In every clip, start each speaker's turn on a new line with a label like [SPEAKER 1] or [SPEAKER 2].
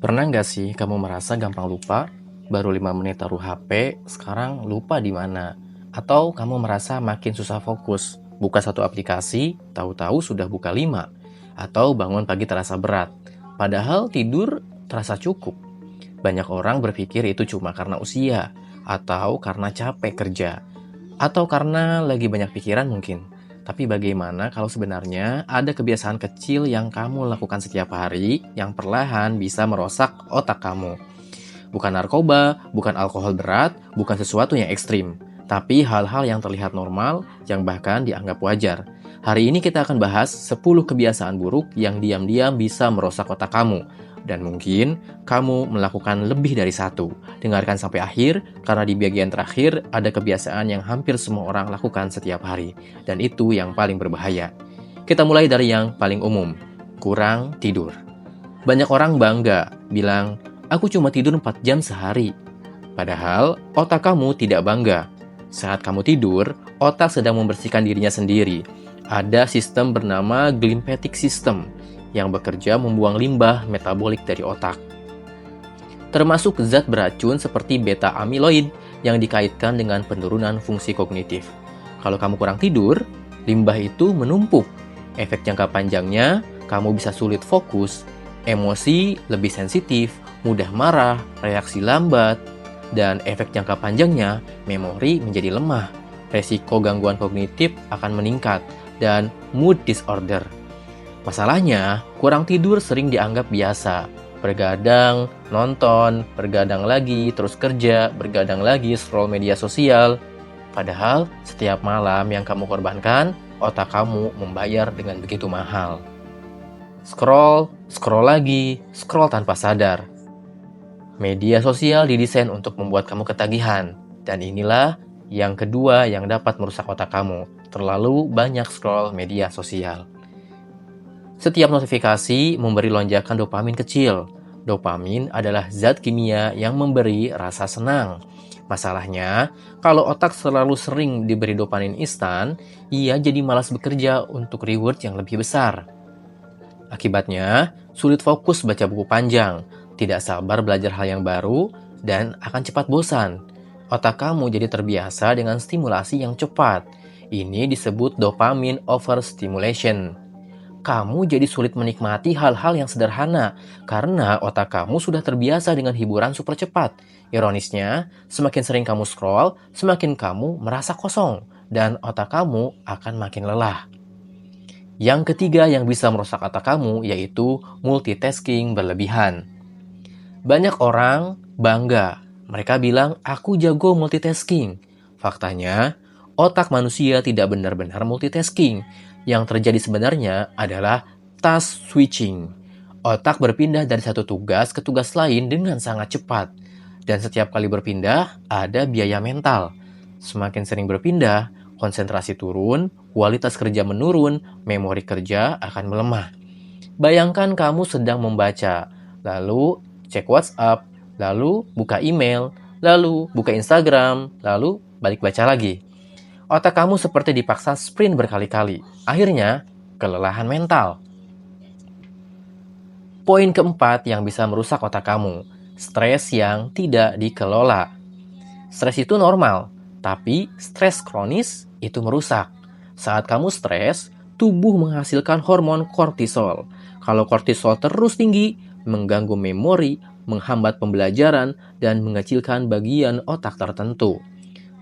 [SPEAKER 1] Pernah nggak sih kamu merasa gampang lupa? Baru 5 menit taruh HP, sekarang lupa di mana? Atau kamu merasa makin susah fokus? Buka satu aplikasi, tahu-tahu sudah buka 5. Atau bangun pagi terasa berat. Padahal tidur terasa cukup. Banyak orang berpikir itu cuma karena usia, atau karena capek kerja, atau karena lagi banyak pikiran mungkin. Tapi bagaimana kalau sebenarnya ada kebiasaan kecil yang kamu lakukan setiap hari yang perlahan bisa merosak otak kamu? Bukan narkoba, bukan alkohol berat, bukan sesuatu yang ekstrim. Tapi hal-hal yang terlihat normal, yang bahkan dianggap wajar. Hari ini kita akan bahas 10 kebiasaan buruk yang diam-diam bisa merosak otak kamu. Dan mungkin kamu melakukan lebih dari satu. Dengarkan sampai akhir, karena di bagian terakhir ada kebiasaan yang hampir semua orang lakukan setiap hari. Dan itu yang paling berbahaya. Kita mulai dari yang paling umum, kurang tidur. Banyak orang bangga, bilang, aku cuma tidur 4 jam sehari. Padahal, otak kamu tidak bangga. Saat kamu tidur, otak sedang membersihkan dirinya sendiri. Ada sistem bernama glymphatic system yang bekerja membuang limbah metabolik dari otak. Termasuk zat beracun seperti beta amyloid yang dikaitkan dengan penurunan fungsi kognitif. Kalau kamu kurang tidur, limbah itu menumpuk. Efek jangka panjangnya, kamu bisa sulit fokus, emosi lebih sensitif, mudah marah, reaksi lambat, dan efek jangka panjangnya, memori menjadi lemah. Resiko gangguan kognitif akan meningkat, dan mood disorder. Masalahnya, kurang tidur sering dianggap biasa. Bergadang, nonton, bergadang lagi, terus kerja, bergadang lagi, scroll media sosial. Padahal, setiap malam yang kamu korbankan, otak kamu membayar dengan begitu mahal. Scroll, scroll lagi, scroll tanpa sadar. Media sosial didesain untuk membuat kamu ketagihan. Dan inilah yang kedua yang dapat merusak otak kamu. Terlalu banyak scroll media sosial. Setiap notifikasi memberi lonjakan dopamin kecil. Dopamin adalah zat kimia yang memberi rasa senang. Masalahnya, kalau otak selalu sering diberi dopamin instan, ia jadi malas bekerja untuk reward yang lebih besar. Akibatnya, sulit fokus baca buku panjang, tidak sabar belajar hal yang baru, dan akan cepat bosan. Otak kamu jadi terbiasa dengan stimulasi yang cepat. Ini disebut dopamine overstimulation. Kamu jadi sulit menikmati hal-hal yang sederhana karena otak kamu sudah terbiasa dengan hiburan super cepat. Ironisnya, semakin sering kamu scroll, semakin kamu merasa kosong dan otak kamu akan makin lelah. Yang ketiga yang bisa merusak otak kamu yaitu multitasking berlebihan. Banyak orang bangga. Mereka bilang, aku jago multitasking. Faktanya, otak manusia tidak benar-benar multitasking. Yang terjadi sebenarnya adalah task switching. Otak berpindah dari satu tugas ke tugas lain dengan sangat cepat. Dan setiap kali berpindah, ada biaya mental. Semakin sering berpindah, konsentrasi turun, kualitas kerja menurun, memori kerja akan melemah. Bayangkan kamu sedang membaca, lalu cek WhatsApp, lalu buka email, lalu buka Instagram, lalu balik baca lagi. Otak kamu seperti dipaksa sprint berkali-kali. Akhirnya, kelelahan mental. Poin keempat yang bisa merusak otak kamu, stres yang tidak dikelola. Stres itu normal, tapi stres kronis itu merusak. Saat kamu stres, tubuh menghasilkan hormon kortisol. Kalau kortisol terus tinggi, mengganggu memori, menghambat pembelajaran, dan mengecilkan bagian otak tertentu.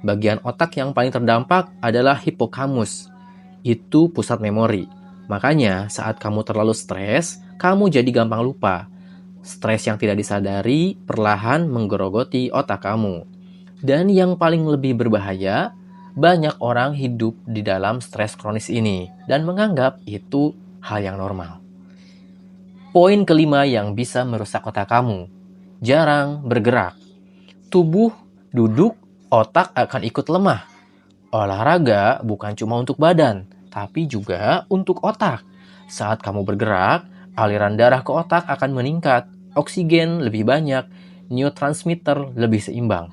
[SPEAKER 1] Bagian otak yang paling terdampak adalah hipokamus. Itu pusat memori. Makanya saat kamu terlalu stres, kamu jadi gampang lupa. Stres yang tidak disadari perlahan menggerogoti otak kamu. Dan yang paling lebih berbahaya, banyak orang hidup di dalam stres kronis ini dan menganggap itu hal yang normal. Poin kelima yang bisa merusak otak kamu, jarang bergerak. Tubuh duduk, otak akan ikut lemah. Olahraga bukan cuma untuk badan, tapi juga untuk otak. Saat kamu bergerak, aliran darah ke otak akan meningkat, oksigen lebih banyak, neurotransmitter lebih seimbang.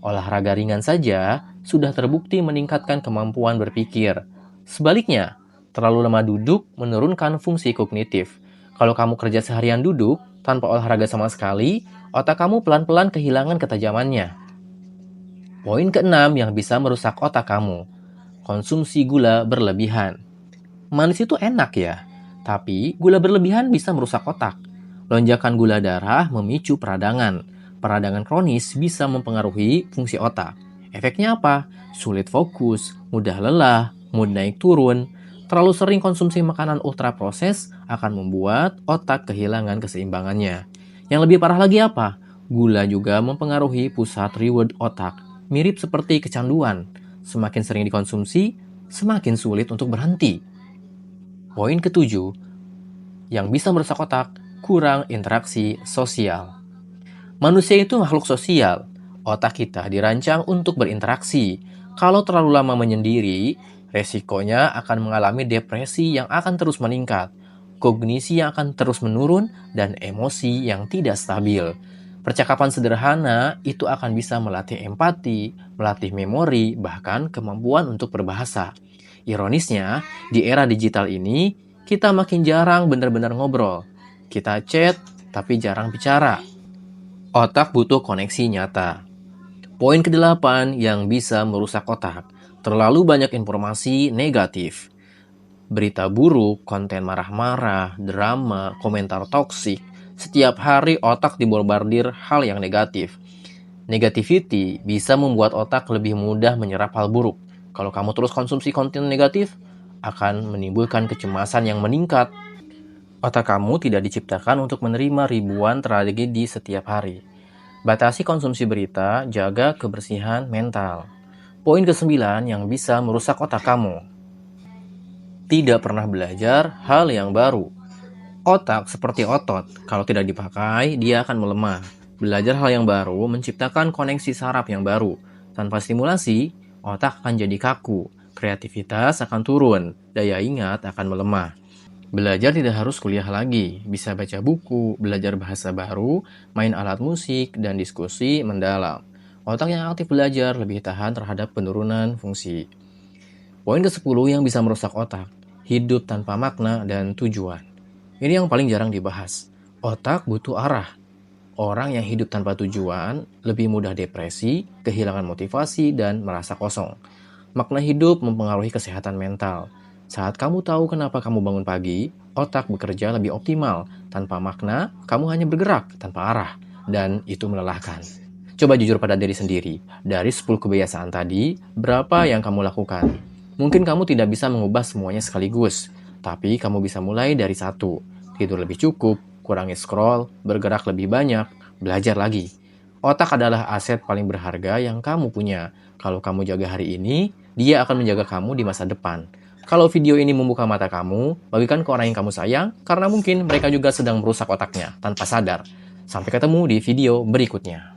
[SPEAKER 1] Olahraga ringan saja sudah terbukti meningkatkan kemampuan berpikir. Sebaliknya, terlalu lama duduk menurunkan fungsi kognitif. Kalau kamu kerja seharian duduk, Tanpa olahraga sama sekali, otak kamu pelan-pelan kehilangan ketajamannya. Poin keenam yang bisa merusak otak kamu, konsumsi gula berlebihan. Manis itu enak ya, tapi gula berlebihan bisa merusak otak. Lonjakan gula darah memicu peradangan. Peradangan kronis bisa mempengaruhi fungsi otak. Efeknya apa? Sulit fokus, mudah lelah, mood naik turun. Terlalu sering konsumsi makanan ultraproses akan membuat otak kehilangan keseimbangannya. Yang lebih parah lagi apa? Gula juga mempengaruhi pusat reward otak. Mirip seperti kecanduan. Semakin sering dikonsumsi, semakin sulit untuk berhenti. Poin ketujuh, yang bisa merusak otak, kurang interaksi sosial. Manusia itu makhluk sosial. Otak kita dirancang untuk berinteraksi. Kalau terlalu lama menyendiri, resikonya akan mengalami depresi yang akan terus meningkat, kognisi yang akan terus menurun, dan emosi yang tidak stabil. Percakapan sederhana itu akan bisa melatih empati, melatih memori, bahkan kemampuan untuk berbahasa. Ironisnya, di era digital ini, kita makin jarang benar-benar ngobrol. Kita chat, tapi jarang bicara. Otak butuh koneksi nyata. Poin ke-8 yang bisa merusak otak, terlalu banyak informasi negatif. Berita buruk, konten marah-marah, drama, komentar toksik. Setiap hari otak dibombardir hal yang negatif. Negativity bisa membuat otak lebih mudah menyerap hal buruk. Kalau kamu terus konsumsi konten negatif, akan menimbulkan kecemasan yang meningkat. Otak kamu tidak diciptakan untuk menerima ribuan tragedi setiap hari. Batasi konsumsi berita, jaga kebersihan mental. Poin ke-9 yang bisa merusak otak kamu. Tidak pernah belajar hal yang baru. Otak seperti otot, kalau tidak dipakai, dia akan melemah. Belajar hal yang baru menciptakan koneksi saraf yang baru. Tanpa stimulasi, otak akan jadi kaku, kreativitas akan turun, daya ingat akan melemah. Belajar tidak harus kuliah lagi, bisa baca buku, belajar bahasa baru, main alat musik, dan diskusi mendalam. Otak yang aktif belajar lebih tahan terhadap penurunan fungsi. Poin ke-10 yang bisa merusak otak, hidup tanpa makna dan tujuan. Ini yang paling jarang dibahas. Otak butuh arah. Orang yang hidup tanpa tujuan lebih mudah depresi, kehilangan motivasi, dan merasa kosong. Makna hidup mempengaruhi kesehatan mental. Saat kamu tahu kenapa kamu bangun pagi, otak bekerja lebih optimal. Tanpa makna, kamu hanya bergerak tanpa arah. Dan itu melelahkan. Coba jujur pada diri sendiri. Dari 10 kebiasaan tadi, berapa yang kamu lakukan? Mungkin kamu tidak bisa mengubah semuanya sekaligus. Tapi kamu bisa mulai dari 1. Tidur lebih cukup, kurangi scroll, bergerak lebih banyak, belajar lagi. Otak adalah aset paling berharga yang kamu punya. Kalau kamu jaga hari ini, dia akan menjaga kamu di masa depan. Kalau video ini membuka mata kamu, bagikan ke orang yang kamu sayang, karena mungkin mereka juga sedang merusak otaknya tanpa sadar. Sampai ketemu di video berikutnya.